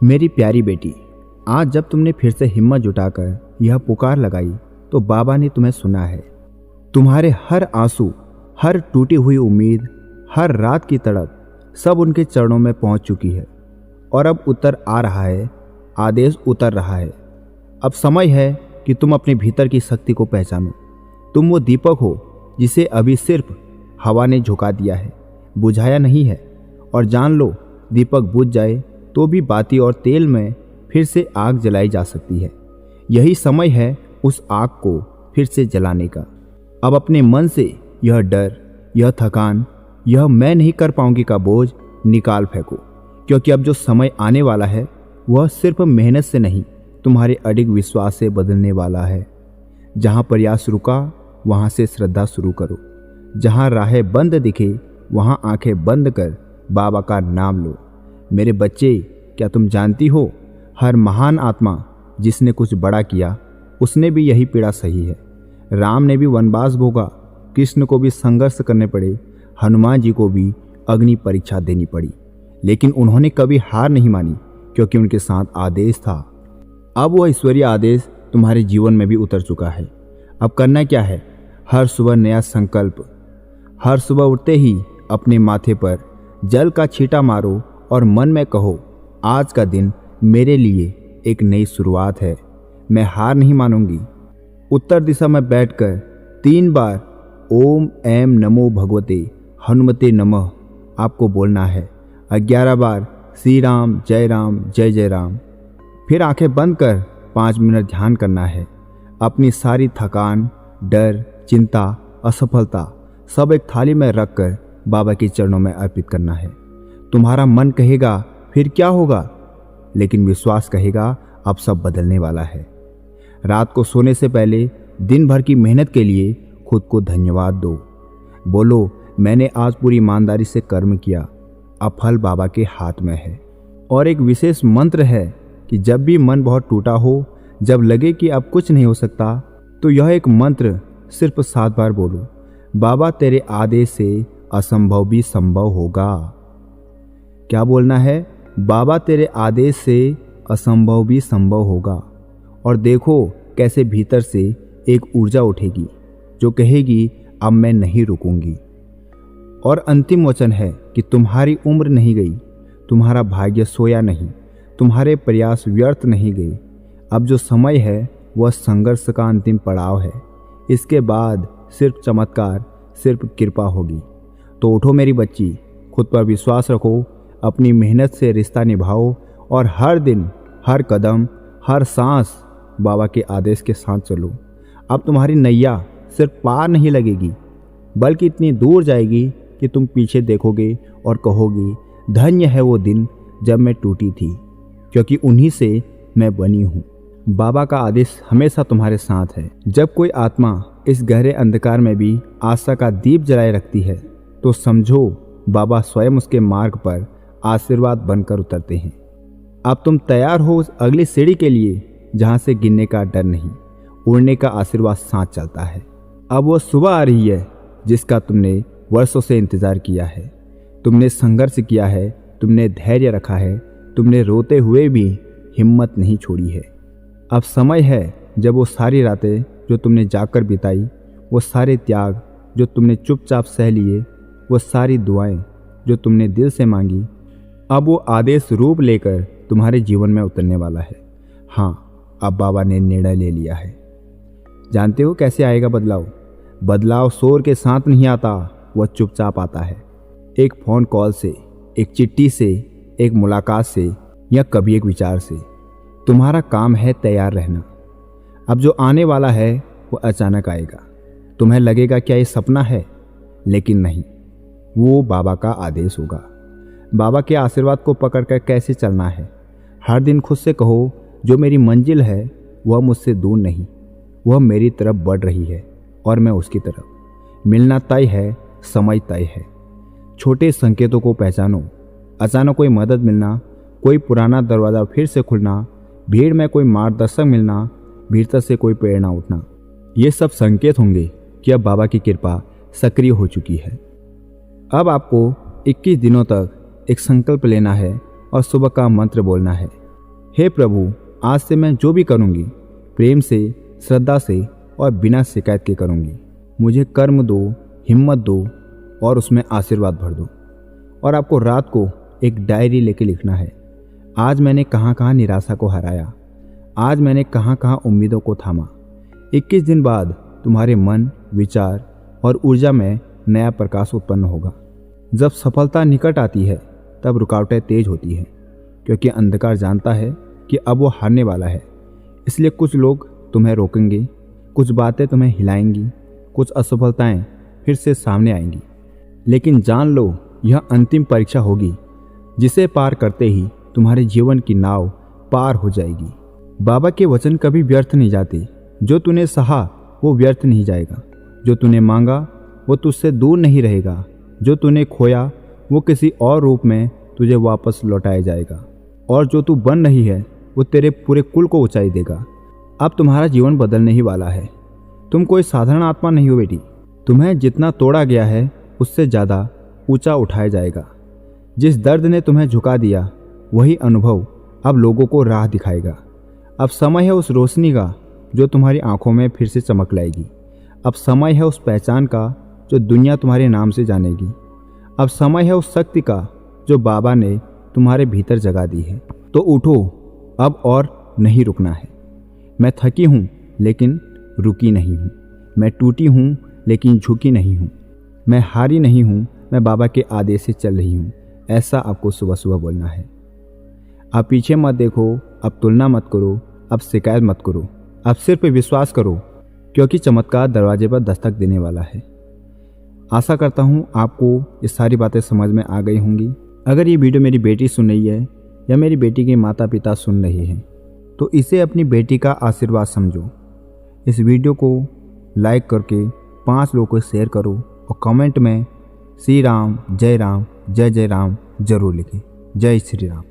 मेरी प्यारी बेटी, आज जब तुमने फिर से हिम्मत जुटाकर यह पुकार लगाई तो बाबा ने तुम्हें सुना है। तुम्हारे हर आंसू, हर टूटी हुई उम्मीद, हर रात की तड़प सब उनके चरणों में पहुंच चुकी है और अब उत्तर आ रहा है, आदेश उतर रहा है। अब समय है कि तुम अपने भीतर की शक्ति को पहचानो। तुम वो दीपक हो जिसे अभी सिर्फ हवा ने झुका दिया है, बुझाया नहीं है। और जान लो, दीपक बुझ जाए तो भी बाती और तेल में फिर से आग जलाई जा सकती है। यही समय है उस आग को फिर से जलाने का। अब अपने मन से यह डर, यह थकान, यह मैं नहीं कर पाऊंगी का बोझ निकाल फेंको, क्योंकि अब जो समय आने वाला है वह सिर्फ मेहनत से नहीं, तुम्हारे अडिग विश्वास से बदलने वाला है। जहां प्रयास रुका वहां से श्रद्धा शुरू करो। जहां राहें बंद दिखे वहां आंखें बंद कर बाबा का नाम लो। मेरे बच्चे, क्या तुम जानती हो, हर महान आत्मा जिसने कुछ बड़ा किया उसने भी यही पीड़ा सही है। राम ने भी वनवास भोगा, कृष्ण को भी संघर्ष करने पड़े, हनुमान जी को भी अग्नि परीक्षा देनी पड़ी, लेकिन उन्होंने कभी हार नहीं मानी, क्योंकि उनके साथ आदेश था। अब वह ईश्वरीय आदेश तुम्हारे जीवन में भी उतर चुका है। अब करना क्या है? हर सुबह नया संकल्प। हर सुबह उठते ही अपने माथे पर जल का छींटा मारो और मन में कहो, आज का दिन मेरे लिए एक नई शुरुआत है, मैं हार नहीं मानूंगी। उत्तर दिशा में बैठकर 3 बार ओम ऐम नमो भगवते हनुमते नमः आपको बोलना है। 11 बार श्री राम जय जय राम। फिर आंखें बंद कर 5 मिनट ध्यान करना है। अपनी सारी थकान, डर, चिंता, असफलता सब एक थाली में रखकर बाबा के चरणों में अर्पित करना है। तुम्हारा मन कहेगा फिर क्या होगा, लेकिन विश्वास कहेगा अब सब बदलने वाला है। रात को सोने से पहले दिन भर की मेहनत के लिए खुद को धन्यवाद दो। बोलो, मैंने आज पूरी ईमानदारी से कर्म किया, अब फल बाबा के हाथ में है। और एक विशेष मंत्र है कि जब भी मन बहुत टूटा हो, जब लगे कि अब कुछ नहीं हो सकता, तो यह एक मंत्र सिर्फ 7 बार बोलो, बाबा तेरे आदेश से असंभव भी संभव होगा। क्या बोलना है? बाबा तेरे आदेश से असंभव भी संभव होगा। और देखो कैसे भीतर से एक ऊर्जा उठेगी जो कहेगी, अब मैं नहीं रुकूंगी। और अंतिम वचन है कि तुम्हारी उम्र नहीं गई, तुम्हारा भाग्य सोया नहीं, तुम्हारे प्रयास व्यर्थ नहीं गए। अब जो समय है वह संघर्ष का अंतिम पड़ाव है। इसके बाद सिर्फ चमत्कार, सिर्फ कृपा होगी। तो उठो मेरी बच्ची, खुद पर विश्वास रखो, अपनी मेहनत से रिश्ता निभाओ और हर दिन, हर कदम, हर सांस बाबा के आदेश के साथ चलो। अब तुम्हारी नैया सिर्फ पार नहीं लगेगी, बल्कि इतनी दूर जाएगी कि तुम पीछे देखोगे और कहोगे, धन्य है वो दिन जब मैं टूटी थी, क्योंकि उन्हीं से मैं बनी हूँ। बाबा का आदेश हमेशा तुम्हारे साथ है। जब कोई आत्मा इस गहरे अंधकार में भी आशा का दीप जलाए रखती है, तो समझो बाबा स्वयं उसके मार्ग पर आशीर्वाद बनकर उतरते हैं। अब तुम तैयार हो उस अगली सीढ़ी के लिए जहां से गिरने का डर नहीं, उड़ने का आशीर्वाद साथ चलता है। अब वो सुबह आ रही है जिसका तुमने वर्षों से इंतजार किया है। तुमने संघर्ष किया है, तुमने धैर्य रखा है, तुमने रोते हुए भी हिम्मत नहीं छोड़ी है। अब समय है जब वो सारी रातें जो तुमने जाकर बिताई, वो सारे त्याग जो तुमने चुपचाप सह लिए, वो सारी दुआएं जो तुमने दिल से मांगी, अब वो आदेश रूप लेकर तुम्हारे जीवन में उतरने वाला है। हाँ, अब बाबा ने निर्णय ले लिया है। जानते हो कैसे आएगा बदलाव? बदलाव शोर के साथ नहीं आता, वह चुपचाप आता है। एक फ़ोन कॉल से, एक चिट्ठी से, एक मुलाकात से, या कभी एक विचार से। तुम्हारा काम है तैयार रहना। अब जो आने वाला है वो अचानक आएगा। तुम्हें लगेगा क्या ये सपना है, लेकिन नहीं, वो बाबा का आदेश होगा। बाबा के आशीर्वाद को पकड़कर कैसे चलना है? हर दिन खुद से कहो, जो मेरी मंजिल है वह मुझसे दूर नहीं, वह मेरी तरफ बढ़ रही है और मैं उसकी तरफ। मिलना तय है, समय तय है। छोटे संकेतों को पहचानो। अचानक कोई मदद मिलना, कोई पुराना दरवाज़ा फिर से खुलना, भीड़ में कोई मार्गदर्शक मिलना, भीतर से कोई प्रेरणा उठना, ये सब संकेत होंगे कि अब बाबा की कृपा सक्रिय हो चुकी है। अब आपको 21 दिनों तक एक संकल्प लेना है और सुबह का मंत्र बोलना है, हे प्रभु, आज से मैं जो भी करूँगी प्रेम से, श्रद्धा से और बिना शिकायत के करूँगी। मुझे कर्म दो, हिम्मत दो और उसमें आशीर्वाद भर दो। और आपको रात को एक डायरी लेके लिखना है, आज मैंने कहाँ कहाँ निराशा को हराया, आज मैंने कहाँ कहाँ उम्मीदों को थामा। 21 दिन बाद तुम्हारे मन, विचार और ऊर्जा में नया प्रकाश उत्पन्न होगा। जब सफलता निकट आती है तब रुकावटें तेज होती हैं, क्योंकि अंधकार जानता है कि अब वो हारने वाला है। इसलिए कुछ लोग तुम्हें रोकेंगे, कुछ बातें तुम्हें हिलाएंगी, कुछ असफलताएं फिर से सामने आएंगी। लेकिन जान लो, यह अंतिम परीक्षा होगी जिसे पार करते ही तुम्हारे जीवन की नाव पार हो जाएगी। बाबा के वचन कभी व्यर्थ नहीं जाते। जो तूने सहा वो व्यर्थ नहीं जाएगा। जो तूने मांगा वो तुझसे दूर नहीं रहेगा। जो तूने खोया वो किसी और रूप में तुझे वापस लौटाया जाएगा। और जो तू बन रही है वो तेरे पूरे कुल को ऊंचाई देगा। अब तुम्हारा जीवन बदलने ही वाला है। तुम कोई साधारण आत्मा नहीं हो बेटी। तुम्हें जितना तोड़ा गया है उससे ज़्यादा ऊंचा उठाया जाएगा। जिस दर्द ने तुम्हें झुका दिया वही अनुभव अब लोगों को राह दिखाएगा। अब समय है उस रोशनी का जो तुम्हारी आंखों में फिर से चमक लाएगी। अब समय है उस पहचान का जो दुनिया तुम्हारे नाम से जानेगी। अब समय है उस शक्ति का जो बाबा ने तुम्हारे भीतर जगा दी है। तो उठो, अब और नहीं रुकना है। मैं थकी हूँ लेकिन रुकी नहीं हूँ। मैं टूटी हूँ लेकिन झुकी नहीं हूँ। मैं हारी नहीं हूँ, मैं बाबा के आदेश से चल रही हूँ। ऐसा आपको सुबह सुबह बोलना है। आप पीछे मत देखो, अब तुलना मत करो, अब शिकायत मत करो, अब सिर्फ विश्वास करो, क्योंकि चमत्कार दरवाजे पर दस्तक देने वाला है। आशा करता हूँ आपको ये सारी बातें समझ में आ गई होंगी। अगर ये वीडियो मेरी बेटी सुन रही है या मेरी बेटी के माता पिता सुन रहे हैं तो इसे अपनी बेटी का आशीर्वाद समझो। इस वीडियो को लाइक करके 5 लोगों को शेयर करो और कमेंट में श्री राम जय जय राम जरूर लिखें। जय श्री राम।